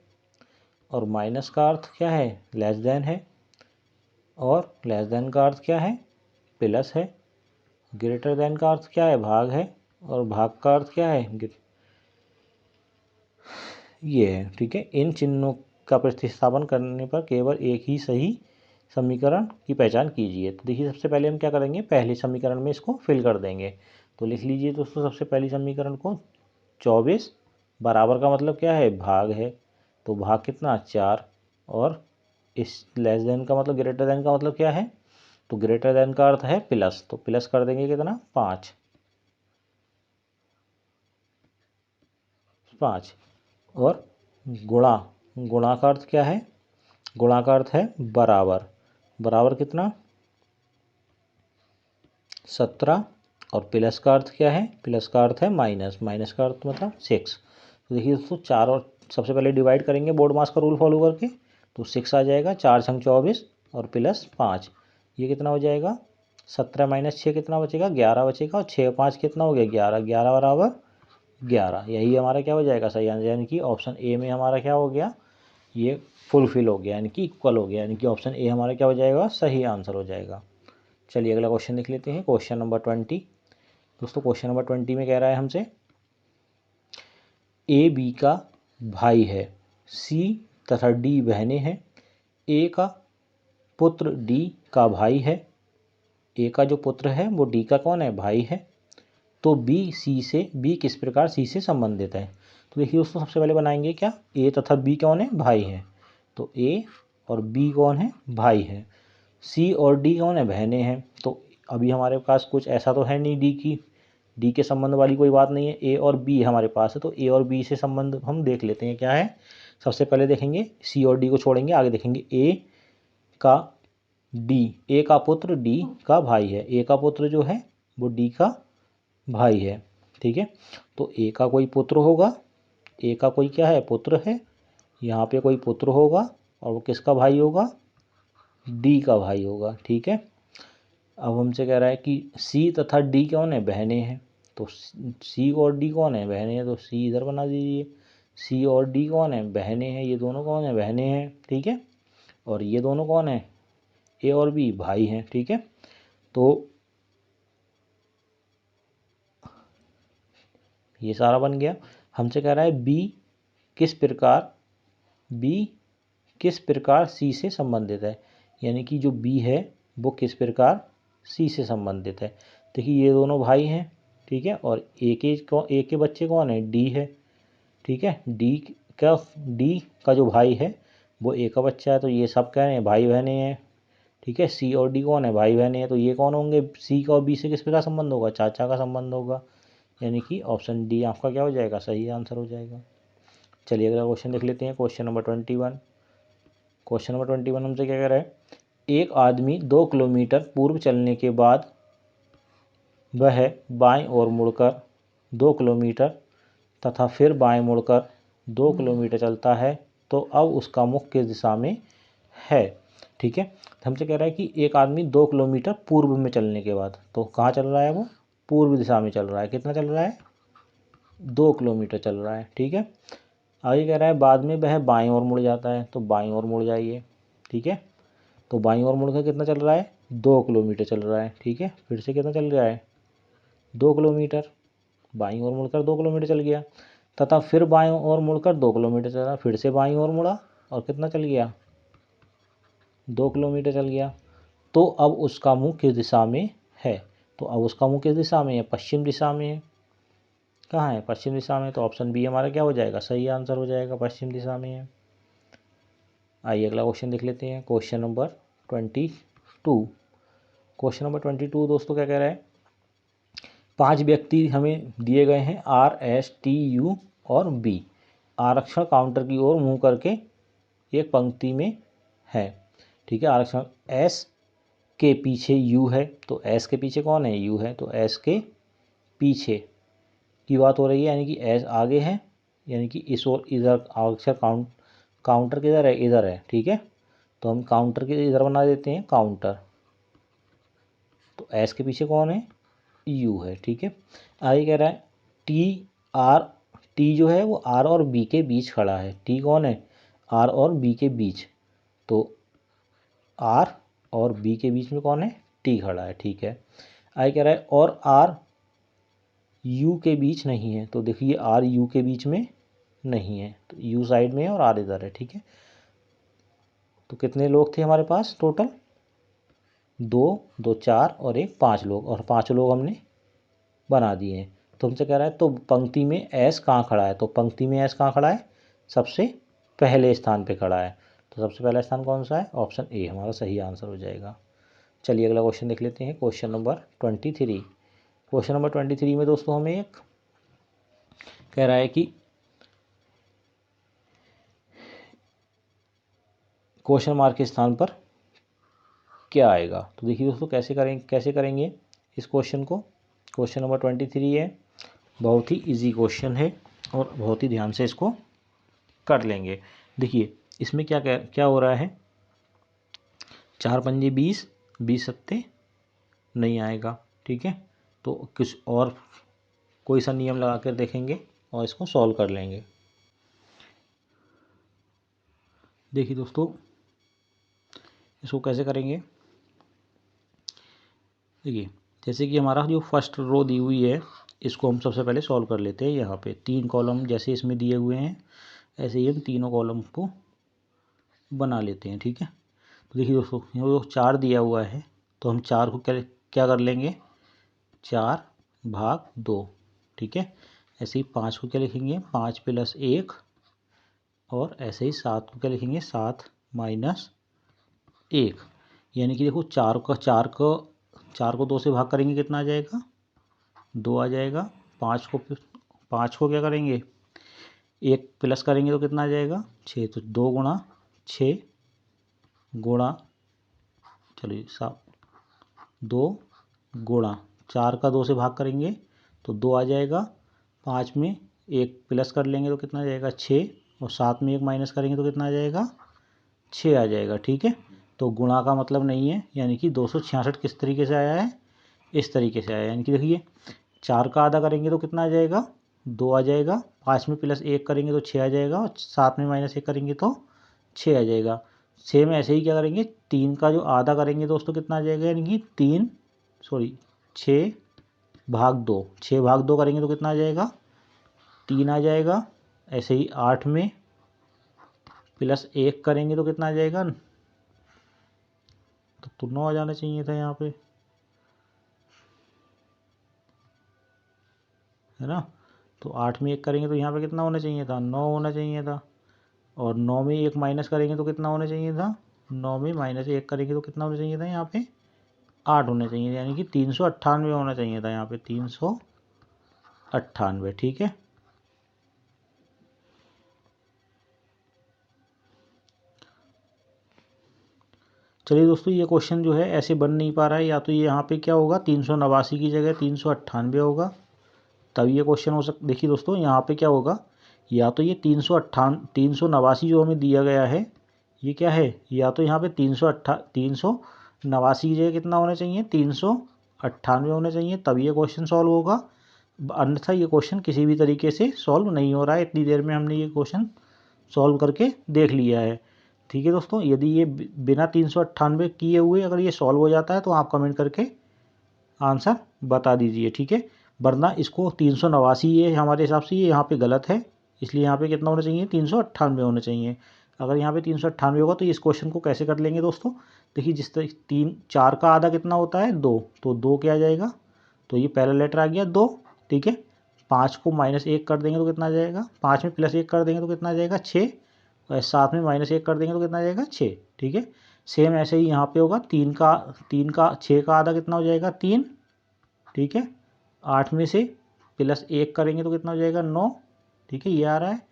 और माइनस का अर्थ क्या है, लेस देन है, और लेस देन का अर्थ क्या है, प्लस है। ग्रेटर देन का अर्थ क्या है, भाग है, और भाग का अर्थ क्या है, ये है। ठीक है, इन चिन्हों का प्रतिस्थापन करने पर केवल एक ही सही समीकरण की पहचान कीजिए। तो देखिए सबसे पहले हम क्या करेंगे, पहले समीकरण में इसको फिल कर देंगे। तो लिख लीजिए दोस्तों सबसे पहली समीकरण को, 24 बराबर का मतलब क्या है, भाग है। तो भाग कितना 4, और इस लेस देन का मतलब, ग्रेटर देन का मतलब क्या है, तो ग्रेटर देन का अर्थ है प्लस, तो प्लस कर देंगे कितना 5, और गुणा, गुणा का अर्थ क्या है, गुणा का अर्थ है बराबर, बराबर कितना 17, और प्लस का अर्थ क्या है, प्लस का अर्थ है माइनस, माइनस का अर्थ मतलब 6। तो देखिए दोस्तों 4, और सबसे पहले डिवाइड करेंगे बोर्ड मास का रूल फॉलो करके, तो 6 आ जाएगा, 4 छंग 24 और प्लस 5, ये कितना हो जाएगा 17 माइनस 6 कितना बचेगा 11 बचेगा, और 6 5 कितना हो गया 11, 11 बराबर 11। यही हमारा क्या हो जाएगा सही आंसर, यानी कि ऑप्शन ए में हमारा क्या हो गया, ये फुलफिल हो गया, यानी कि इक्वल हो गया, यानी कि ऑप्शन ए हमारा क्या हो जाएगा, सही आंसर हो जाएगा। चलिए अगला क्वेश्चन देख लेते हैं। Question number 20। दोस्तों क्वेश्चन नंबर 20 में कह रहा है हमसे, ए बी का भाई है, सी तथा डी बहनें हैं। ए का पुत्र डी का भाई है, ए का जो पुत्र है वो डी का कौन है, भाई है। तो बी किस प्रकार सी से संबंधित है। तो देखिए दोस्तों सबसे पहले बनाएंगे क्या, ए तथा बी कौन है, भाई है। तो ए और बी कौन है, भाई है। सी और डी कौन है, बहनें हैं। तो अभी हमारे पास कुछ ऐसा तो है नहीं, डी के संबंध वाली कोई बात नहीं है, ए और बी हमारे पास है। तो ए और बी से संबंध हम देख लेते हैं क्या है। सबसे पहले देखेंगे सी और डी को छोड़ेंगे, आगे देखेंगे ए का डी, ए का पुत्र डी का भाई है। ए का पुत्र जो है वो डी का भाई है। ठीक है, तो ए का कोई पुत्र होगा, ए का कोई क्या है, पुत्र है, यहाँ पे कोई पुत्र होगा, और वो किसका भाई होगा, डी का भाई होगा। ठीक है, अब हमसे कह रहा है कि सी तथा डी कौन है, बहनें हैं। तो सी और डी कौन है, बहनें हैं, तो सी इधर बना दीजिए। सी और डी कौन है, बहनें हैं, ये दोनों कौन है, बहनें हैं। ठीक है, और ये दोनों कौन है, ए और बी भाई हैं। ठीक है, तो ये सारा बन गया। हमसे कह रहा है बी किस प्रकार सी से संबंधित है, यानी कि जो बी है वो किस प्रकार सी से संबंधित है। देखिए ये दोनों भाई हैं। ठीक है, और ए के बच्चे कौन है, डी है। ठीक है, डी का जो भाई है वो ए का बच्चा है, तो ये सब कह रहे हैं भाई बहनें हैं। ठीक है, सी और डी कौन है, भाई बहनें हैं, तो ये कौन होंगे, सी का और बी से किस प्रकार संबंध होगा, चाचा का संबंध होगा, यानी कि ऑप्शन डी आपका क्या हो जाएगा, सही आंसर हो जाएगा। चलिए अगला क्वेश्चन देख लेते हैं। Question number 21। क्वेश्चन नंबर 21 हमसे क्या कह रहा है, एक आदमी 2 किलोमीटर पूर्व चलने के बाद वह बाएं ओर मुड़कर 2 किलोमीटर तथा फिर बाएं मुड़कर 2 किलोमीटर चलता है, तो अब उसका मुख किस दिशा में है। ठीक है, तो हमसे कह रहा है कि एक आदमी 2 किलोमीटर पूर्व में चलने के बाद, तो कहाँ चल रहा है वो, पूर्व दिशा में चल रहा है। कितना चल रहा है, 2 किलोमीटर चल रहा है। ठीक है, आगे कह रहा है बाद में वह बाईं ओर मुड़ जाता है, तो बाईं ओर मुड़ जाइए। ठीक है, तो बाईं ओर मुड़कर कितना चल रहा है, 2 किलोमीटर चल रहा है। ठीक है, फिर से कितना चल रहा है, 2 किलोमीटर, बाईं ओर मुड़कर 2 किलोमीटर चल गया, तथा फिर बाईं ओर मुड़कर 2 किलोमीटर चला, फिर से बाईं ओर मुड़ा और कितना चल गया, 2 किलोमीटर चल गया। तो अब उसका मुंह किस दिशा में है, तो अब उसका मुंह किस दिशा में है, पश्चिम दिशा में है। कहाँ है, पश्चिम दिशा में, तो ऑप्शन बी हमारा क्या हो जाएगा, सही आंसर हो जाएगा, पश्चिम दिशा में है। आइए अगला क्वेश्चन देख लेते हैं, क्वेश्चन नंबर 22। क्वेश्चन नंबर 22 दोस्तों क्या कह रहा है, 5 व्यक्ति हमें दिए गए हैं, आर, एस, टी, यू और बी। आरक्षण काउंटर की ओर मुंह करके एक पंक्ति में है। ठीक है, आरक्षण एस के पीछे यू है, तो एस के पीछे कौन है, यू है, तो एस के पीछे की बात हो रही है, यानी कि एस आगे है, यानी कि इस ओर इधर आरक्षण काउंटर किधर है, इधर है। ठीक है, तो हम काउंटर के इधर बना देते हैं काउंटर, तो एस के पीछे कौन है, यू है। ठीक है, आगे कह रहा है टी आर, टी जो है वो आर और बी के बीच खड़ा है। टी कौन है, आर और बी के बीच, तो आर और बी के बीच में कौन है, टी खड़ा है। ठीक है, आगे कह रहा है और आर यू के बीच नहीं है, तो देखिए आर यू के बीच में नहीं है, तो यू साइड में है और आर इधर है। ठीक है, तो कितने लोग थे हमारे पास टोटल, 2, 2 4 और 1 5 लोग, और 5 लोग हमने बना दिए हैं। तो हमसे कह रहा है तो पंक्ति में एस कहाँ खड़ा है, तो पंक्ति में एस कहाँ खड़ा है, सबसे पहले स्थान पे खड़ा है, तो सबसे पहला स्थान कौन सा है, ऑप्शन ए हमारा सही आंसर हो जाएगा। चलिए अगला क्वेश्चन देख लेते हैं, क्वेश्चन नंबर 23। क्वेश्चन नंबर 23 में दोस्तों हमें एक कह रहा है कि क्वेश्चन मार्क के स्थान पर क्या आएगा। तो देखिए दोस्तों कैसे करेंगे इस क्वेश्चन को। क्वेश्चन नंबर 23 है, बहुत ही इजी क्वेश्चन है और बहुत ही ध्यान से इसको कर लेंगे। देखिए इसमें क्या क्या क्या हो रहा है, 4 पंजे 20, 20 सत्ते नहीं आएगा। ठीक है, तो कुछ और कोई सा नियम लगा कर देखेंगे और इसको सॉल्व कर लेंगे। देखिए दोस्तों इसको कैसे करेंगे, देखिए जैसे कि हमारा जो फर्स्ट रो दी हुई है इसको हम सबसे पहले सॉल्व कर लेते हैं। यहाँ पे 3 कॉलम जैसे इसमें दिए हुए हैं ऐसे ही हम तीनों कॉलम को बना लेते हैं। ठीक है, तो देखिए दोस्तों यहाँ जो 4 दिया हुआ है, तो हम 4 को क्या कर लेंगे, 4/2। ठीक है, ऐसे ही 5 को क्या लिखेंगे, 5 + 1, और ऐसे ही 7 को क्या लिखेंगे, 7 - 1। यानी कि देखो 4 को 2 से भाग करेंगे कितना आ जाएगा, 2 आ जाएगा। 5 को क्या करेंगे, 1 प्लस करेंगे तो कितना आ जाएगा, 6, तो 2 गुणा 6 गुणा, चलिए 2 गुणा 4 का 2 से भाग करेंगे तो 2 आ जाएगा। 5 में 1 प्लस कर लेंगे तो कितना आ जाएगा, 6, और 7 में 1 माइनस करेंगे तो कितना आ जाएगा, 6 आ जाएगा। ठीक है, तो गुणा का मतलब नहीं है, यानी कि 266 किस तरीके से आया है, इस तरीके से आया है। यानी कि देखिए 4 का आधा करेंगे तो कितना आ जाएगा, 2 आ जाएगा। 5 में प्लस 1 करेंगे तो 6 आ जाएगा, और 7 में -1 करेंगे तो 6 आ जाएगा। 6 में ऐसे ही क्या करेंगे, 3 का जो आधा करेंगे दोस्तों कितना आ जाएगा, यानी कि 6/2, 6/2 करेंगे तो कितना आ जाएगा, 3 आ जाएगा। ऐसे ही 8 में प्लस 1 करेंगे तो कितना आ जाएगा, तो 9 आ जाना चाहिए था यहाँ पे, है ना। तो 8 में 1 करेंगे तो यहाँ पे कितना होना चाहिए था, 9 होना चाहिए था। और 9 में 1 माइनस करेंगे तो कितना होना चाहिए था, 9 में -1 करेंगे तो कितना होना चाहिए था, यहाँ पे 8 होना चाहिए, यानी कि 398 होना चाहिए था यहाँ पे, 398। ठीक है, चलिए दोस्तों, ये क्वेश्चन जो है ऐसे बन नहीं पा रहा है, या तो ये यहाँ पे क्या होगा 389 की जगह 398 होगा, तब ये क्वेश्चन हो सकता। देखिए दोस्तों, यहाँ पे क्या होगा, या तो ये 389 जो हमें दिया गया है ये क्या है, या तो यहाँ पे 389 की जगह कितना होना चाहिए, 398 होना चाहिए, तब ये क्वेश्चन सॉल्व होगा। अन्यथा ये क्वेश्चन किसी भी तरीके से सॉल्व नहीं हो रहा है। इतनी देर में हमने ये क्वेश्चन सॉल्व करके देख लिया है। ठीक है दोस्तों, यदि ये बिना 398 किए हुए अगर ये सॉल्व हो जाता है तो आप कमेंट करके आंसर बता दीजिए। ठीक है, वरना इसको 389 ये हमारे हिसाब से ये यहाँ पे गलत है, इसलिए यहाँ पे कितना होना चाहिए, 398 होना चाहिए। अगर यहाँ पे 398 होगा तो इस क्वेश्चन को कैसे कर लेंगे दोस्तों। देखिए, जिस तरह 4 का आधा कितना होता है 2, तो 2 क्या आ जाएगा, तो ये पहला लेटर आ गया 2। ठीक है, 5 को -1 कर देंगे तो कितना आ जाएगा, 5 में +1 कर देंगे तो कितना आ जाएगा 6, और 7 में -1 कर देंगे तो कितना आ जाएगा 6। ठीक है, सेम ऐसे ही यहाँ पे होगा 6 का आधा कितना हो जाएगा 3। ठीक है, 8 में से +1 करेंगे तो कितना हो जाएगा 9। ठीक है, ये आ रहा है।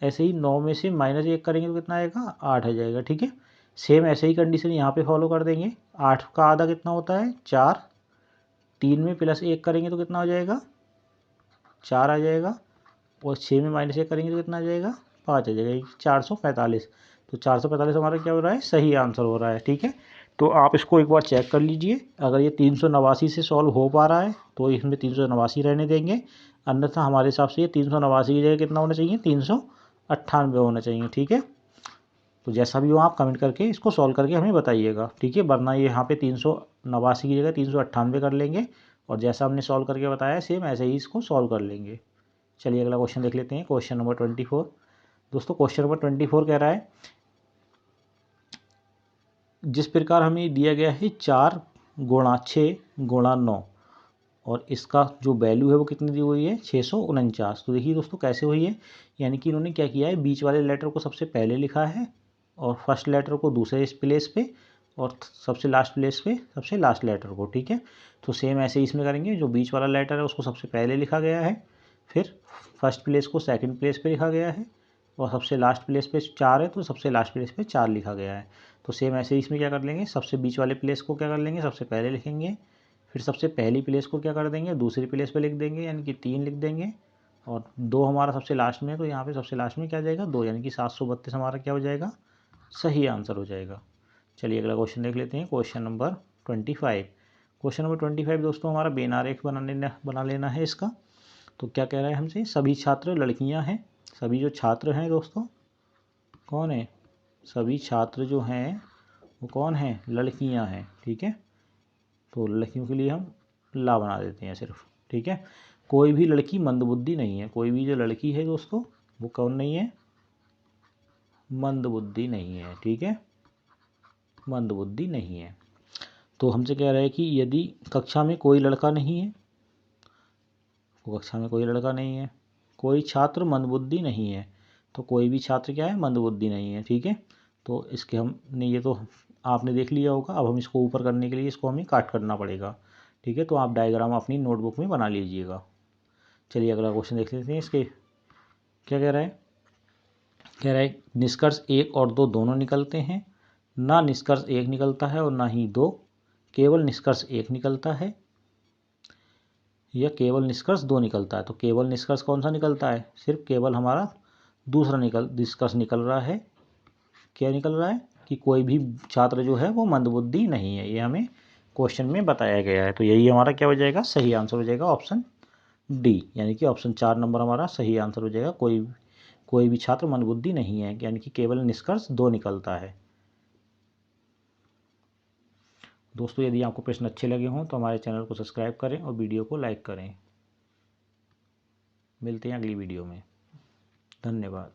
ऐसे ही 9 में से -1 करेंगे तो कितना आएगा 8 आ जाएगा। ठीक है, सेम ऐसे ही कंडीशन यहाँ पे फॉलो कर देंगे। 8 का आधा कितना होता है 4, 3 में +1 करेंगे तो कितना हो जाएगा 4 आ जाएगा, और 6 में -1 करेंगे तो कितना आ जाएगा 5 आ जाएगा, 445। तो 445 हमारा क्या हो रहा है, सही आंसर हो रहा है। ठीक है, तो आप इसको एक बार चेक कर लीजिए। अगर ये 389 से सॉल्व हो पा रहा है तो इसमें 389 रहने देंगे, अन्यथा हमारे हिसाब से ये 389 की जगह कितना होना चाहिए, 398 होना चाहिए। ठीक है, तो जैसा भी हो आप कमेंट करके इसको सॉल्व करके हमें बताइएगा। ठीक है, वरना ये यहाँ पे 389 की जगह 398 कर लेंगे, और जैसा हमने सॉल्व करके बताया सेम ऐसे ही इसको सॉल्व कर लेंगे। चलिए अगला क्वेश्चन देख लेते हैं, क्वेश्चन नंबर 24। दोस्तों क्वेश्चन नंबर 24 कह रहा है, जिस प्रकार हमें दिया गया है 4 गुणा 6 गुणा 9, और इसका जो वैल्यू है वो कितनी दी हुई है 649। तो देखिए दोस्तों कैसे हुई है, यानी कि इन्होंने क्या किया है, बीच वाले लेटर को सबसे पहले लिखा है, और फर्स्ट लेटर को दूसरे प्लेस पे, और सबसे लास्ट प्लेस पे सबसे लास्ट लेटर को। ठीक है, तो सेम ऐसे इसमें करेंगे, जो बीच वाला लेटर है उसको सबसे पहले लिखा गया है, फिर फर्स्ट प्लेस को सेकंड प्लेस पे लिखा गया है, और सबसे लास्ट प्लेस पे 4 है तो सबसे लास्ट प्लेस पे 4 लिखा गया है। तो सेम ऐसे ही इसमें क्या कर लेंगे, सबसे बीच वाले प्लेस को क्या कर लेंगे, सबसे पहले लिखेंगे, फिर सबसे पहली प्लेस को क्या कर देंगे, दूसरी प्लेस पे लिख देंगे, यानी कि 3 लिख देंगे, और 2 हमारा सबसे लास्ट में है तो यहाँ पे सबसे लास्ट में क्या जाएगा 2, यानी कि 732 हमारा क्या हो जाएगा, सही आंसर हो जाएगा। चलिए अगला क्वेश्चन देख लेते हैं, क्वेश्चन नंबर 25। क्वेश्चन नंबर 25 दोस्तों हमारा बेन आरेख बना लेना है इसका। तो क्या कह रहा है हमसे, सभी छात्र लड़कियां हैं। सभी जो छात्र हैं दोस्तों कौन है, सभी छात्र जो हैं वो कौन है, लड़कियां हैं। ठीक है, तो लड़कियों के लिए हम ला बना देते हैं सिर्फ। ठीक है, कोई भी लड़की मंदबुद्धि नहीं है। कोई भी जो लड़की है दोस्तों वो कौन नहीं है, मंदबुद्धि नहीं है। ठीक है, मंदबुद्धि नहीं है। तो हमसे कह रहा है कि यदि कक्षा में कोई लड़का नहीं है, कक्षा में कोई लड़का नहीं है, कोई छात्र मंदबुद्धि नहीं है, तो कोई भी छात्र क्या है, मंदबुद्धि नहीं है। ठीक है, तो इसके हमने ये तो आपने देख लिया होगा। अब हम इसको ऊपर करने के लिए इसको हमें काट करना पड़ेगा। ठीक है, तो आप डायग्राम अपनी नोटबुक में बना लीजिएगा। चलिए अगला क्वेश्चन देख लेते हैं। इसके क्या कह रहा है, कह रहा है निष्कर्ष 1 और 2 दोनों निकलते हैं, ना निष्कर्ष 1 निकलता है और ना ही 2, केवल निष्कर्ष 1 निकलता है, या केवल निष्कर्ष 2 निकलता है। तो केवल निष्कर्ष कौन सा निकलता है, सिर्फ केवल हमारा दूसरा निष्कर्ष निकल रहा है। क्या निकल रहा है कि कोई भी छात्र जो है वो मंदबुद्धि नहीं है, ये हमें क्वेश्चन में बताया गया है। तो यही हमारा क्या हो जाएगा, सही आंसर हो जाएगा ऑप्शन डी, यानी कि ऑप्शन 4 नंबर हमारा सही आंसर हो जाएगा। कोई भी छात्र मंदबुद्धि नहीं है, यानी कि केवल निष्कर्ष 2 निकलता है। दोस्तों यदि आपको प्रश्न अच्छे लगे हों तो हमारे चैनल को सब्सक्राइब करें और वीडियो को लाइक करें। मिलते हैं अगली वीडियो में, धन्यवाद।